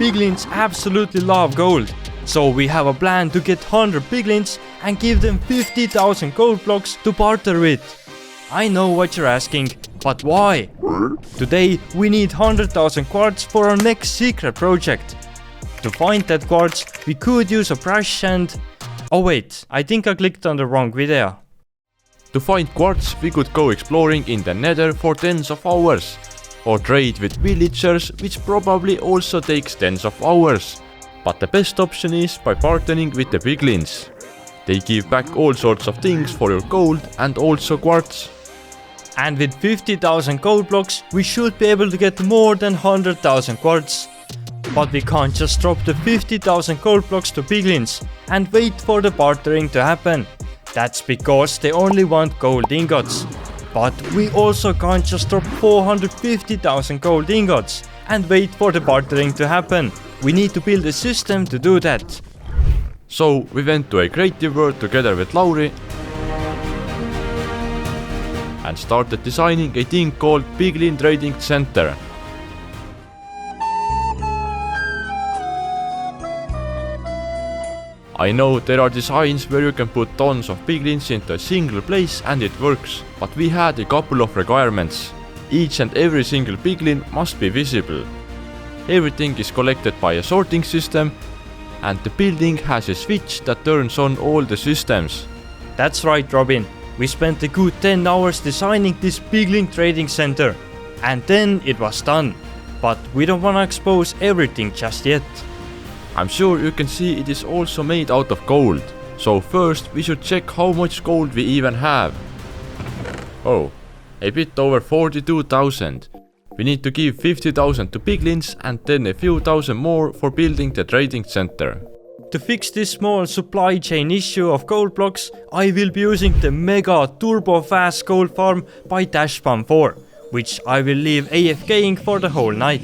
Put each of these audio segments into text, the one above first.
Piglins absolutely love gold. So we have a plan to get 100 Piglins and give them 50,000 gold blocks to barter with. I know what you're asking, but why? Today we need 100,000 quartz for our next secret project. To find that quartz we could use a brush and... Oh wait, I think I clicked on the wrong video. To find quartz we could go exploring in the nether for tens of hours. Or trade with villagers, which probably also takes tens of hours. But the best option is by partnering with the Piglins. They give back all sorts of things for your gold and also quartz. And with 50,000 gold blocks we should be able to get more than 100,000 quartz. But we can't just drop the 50,000 gold blocks to Piglins and wait for the bartering to happen. That's because they only want gold ingots. But we also can't just drop 450,000 gold ingots and wait for the bartering to happen. We need to build a system to do that. So we went to a creative world together with Lauri and started designing a thing called Piglin Trading Center. I know there are designs where you can put tons of Piglins into a single place and it works, but we had a couple of requirements. Each and every single Piglin must be visible. Everything is collected by a sorting system and the building has a switch that turns on all the systems. That's right, Robin. We spent a good 10 hours designing this Piglin trading center. And then it was done. But we don't want to expose everything just yet. I'm sure you can see it is also made out of gold. So first we should check how much gold we even have. Oh, a bit over 42,000. We need to give 50,000 to Piglins and then a few thousand more for building the trading center. To fix this small supply chain issue of gold blocks, I will be using the mega turbo fast gold farm by Dashpam 4, which I will leave AFKing for the whole night.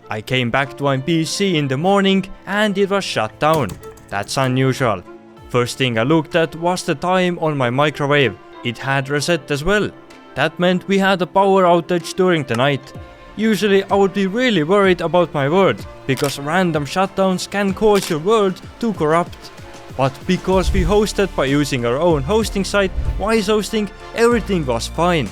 I came back to my PC in the morning and it was shut down. That's unusual. First thing I looked at was the time on my microwave. It had reset as well. That meant we had a power outage during the night. Usually I would be really worried about my world, because random shutdowns can cause your world to corrupt. But because we hosted by using our own hosting site, Wise Hosting, everything was fine.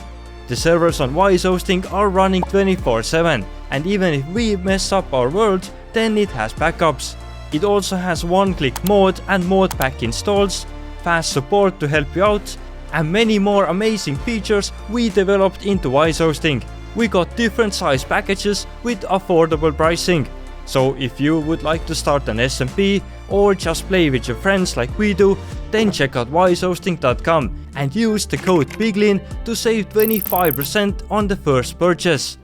The servers on Wise Hosting are running 24/7, and even if we mess up our world, then it has backups. It also has one-click mode and mod pack installs, fast support to help you out, and many more amazing features we developed into Wise Hosting. We got different size packages with affordable pricing. So if you would like to start an SMP or just play with your friends like we do, then check out wisehosting.com and use the code Piglin to save 25% on the first purchase.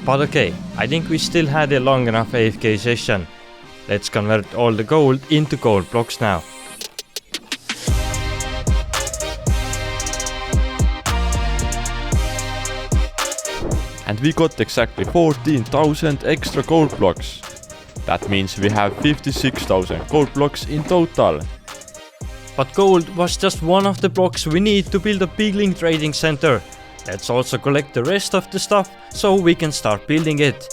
But okay, I think we still had a long enough AFK session. Let's convert all the gold into gold blocks now. And we got exactly 14,000 extra gold blocks. That means we have 56,000 gold blocks in total. But gold was just one of the blocks we need to build a Pigling trading center. Let's also collect the rest of the stuff so we can start building it.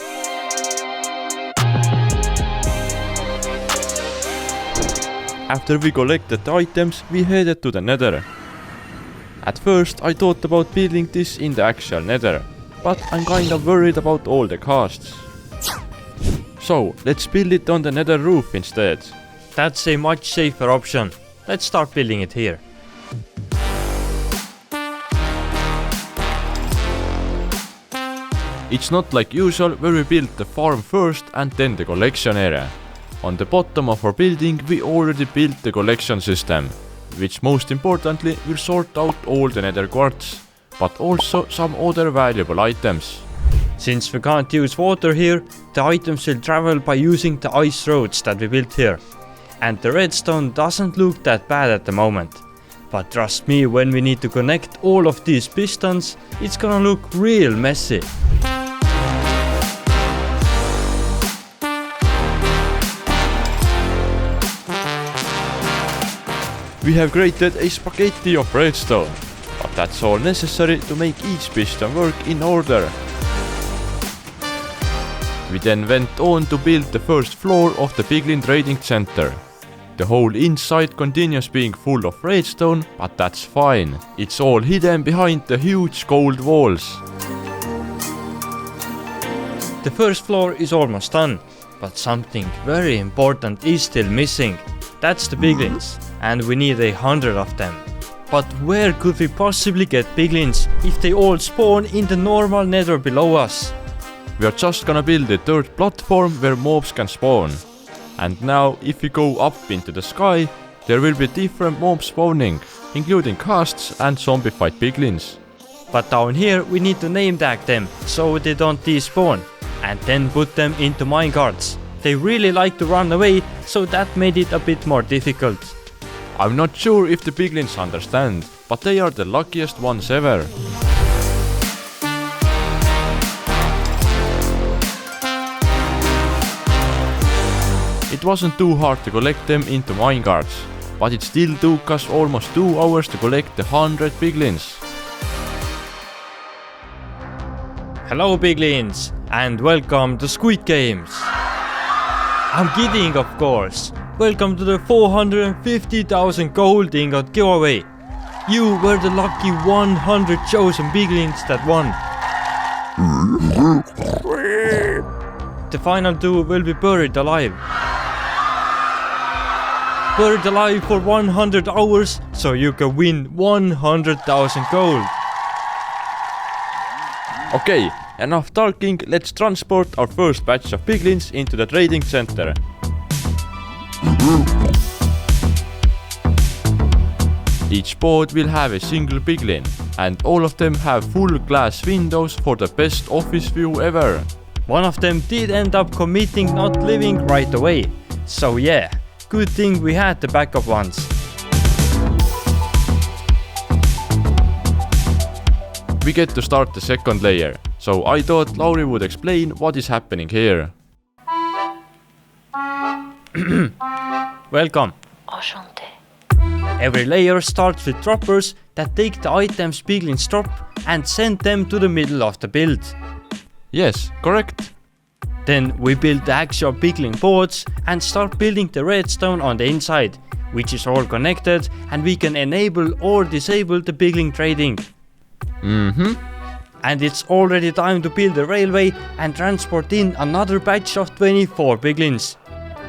After we collected the items, we headed to the nether. At first I thought about building this in the actual nether, but I'm kinda worried about all the costs. So let's build it on the nether roof instead. That's a much safer option. Let's start building it here. It's not like usual where we build the farm first and then the collection area. On the bottom of our building we already built the collection system, which most importantly will sort out all the nether quartz, but also some other valuable items. Since we can't use water here, the items will travel by using the ice roads that we built here. And the redstone doesn't look that bad at the moment. But trust me, when we need to connect all of these pistons, it's gonna look real messy. We have created a spaghetti of redstone, but that's all necessary to make each piston work in order. We then went on to build the first floor of the Piglin trading center. The whole inside continues being full of redstone, but that's fine. It's all hidden behind the huge gold walls. The first floor is almost done, but something very important is still missing. That's the piglins, and we need 100 of them. But where could we possibly get piglins if they all spawn in the normal nether below us? We are just gonna build a third platform where mobs can spawn. And now, if we go up into the sky, there will be different mobs spawning, including casts and zombified piglins. But down here we need to name tag them so they don't despawn, and then put them into minecarts. They really like to run away, so that made it a bit more difficult. I'm not sure if the piglins understand, but they are the luckiest ones ever. It wasn't too hard to collect them into minecarts, but it still took us almost 2 hours to collect the 100 piglins. Hello piglins, and welcome to Squid Games. I'm kidding, of course. Welcome to the 450,000 gold ingot giveaway. You were the lucky 100 chosen piglins that won. The final 2 will be buried alive. Buried alive for 100 hours so you can win 100,000 gold. Okay, enough talking, let's transport our first batch of piglins into the trading center. Each board will have a single piglin, and all of them have full glass windows for the best office view ever. One of them did end up committing not living right away, so yeah, good thing we had the backup ones. We get to start the second layer, so I thought Lauri would explain what is happening here. Welcome. Enchanté. Every layer starts with droppers that take the items piglins drop and send them to the middle of the build. Yes, correct. Then we build the actual piglin boards and start building the redstone on the inside, which is all connected, and we can enable or disable the piglin trading. And it's already time to build a railway and transport in another batch of 24 piglins.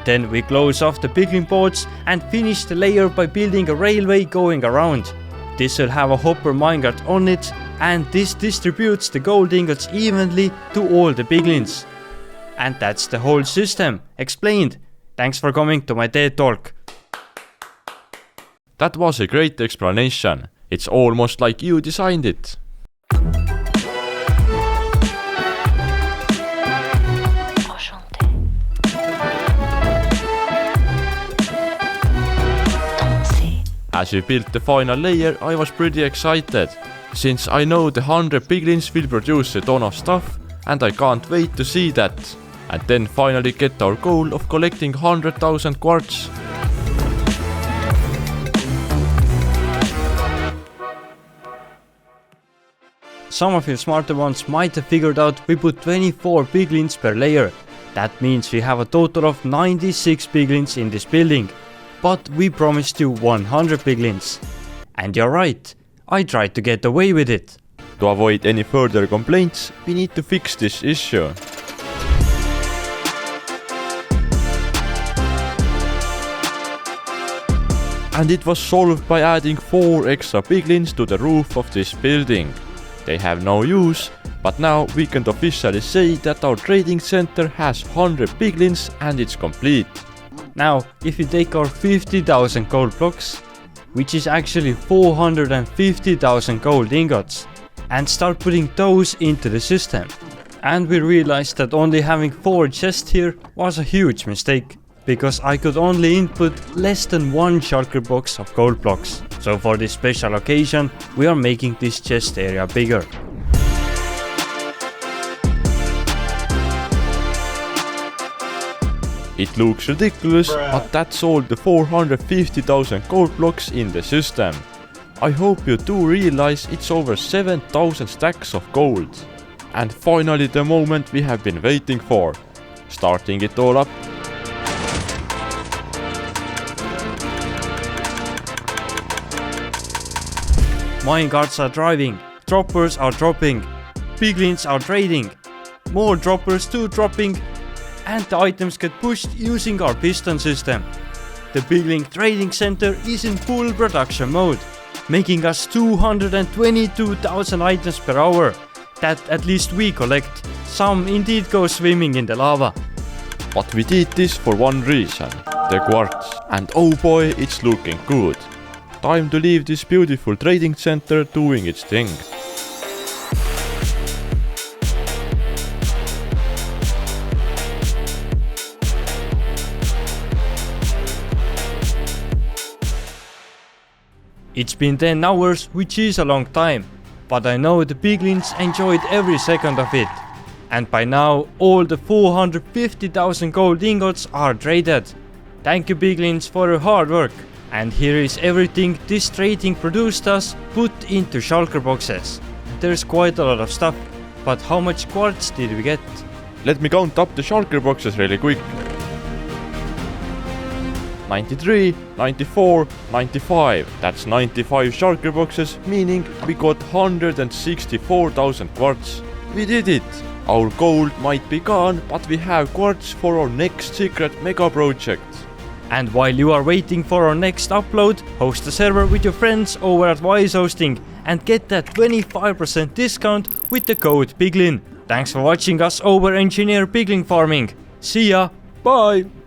Then we close off the piglin boards and finish the layer by building a railway going around. This will have a hopper minecart on it, and this distributes the gold ingots evenly to all the piglins. And that's the whole system explained. Thanks for coming to my TED Talk. That was a great explanation. It's almost like you designed it. Enchanté. Danser. As we built the final layer, I was pretty excited, since I know the 100 piglins will produce a ton of stuff, and I can't wait to see that. And then finally get our goal of collecting 100,000 quartz. Some of you smarter ones might have figured out we put 24 piglins per layer. That means we have a total of 96 piglins in this building. But we promised you 100 piglins. And you're right, I tried to get away with it. To avoid any further complaints, we need to fix this issue. And it was solved by adding 4 extra piglins to the roof of this building. They have no use, but now we can officially say that our trading center has 100 piglins and it's complete. Now, if you take our 50,000 gold blocks, which is actually 450,000 gold ingots, and start putting those into the system. And we realized that only having 4 chests here was a huge mistake, because I could only input less than 1 shulker box of gold blocks. So for this special occasion, we are making this chest area bigger. It looks ridiculous, but that's all the 450,000 gold blocks in the system. I hope you do realize it's over 7,000 stacks of gold. And finally the moment we have been waiting for. Starting it all up. Minecarts are driving, droppers are dropping, piglins are trading, more droppers too dropping, and the items get pushed using our piston system. The Pigling trading center is in full production mode, making us 222,000 items per hour that at least we collect. Some indeed go swimming in the lava. But we did this for one reason, the quartz. And oh boy, it's looking good. Time to leave this beautiful trading center doing its thing. It's been 10 hours, which is a long time, but I know the Piglins enjoyed every second of it. And by now, all the 450,000 gold ingots are traded. Thank you Piglins for your hard work. And here is everything this trading produced us put into shulker boxes. There's quite a lot of stuff, but how much quartz did we get? Let me count up the shulker boxes really quick. 93, 94, 95. That's 95 shulker boxes, meaning we got 164,000 quartz. We did it! Our gold might be gone, but we have quartz for our next secret mega project. And while you are waiting for our next upload, host a server with your friends over at Wise Hosting and get that 25% discount with the code Piglin. Thanks for watching us over engineer Pigling farming. See ya! Bye!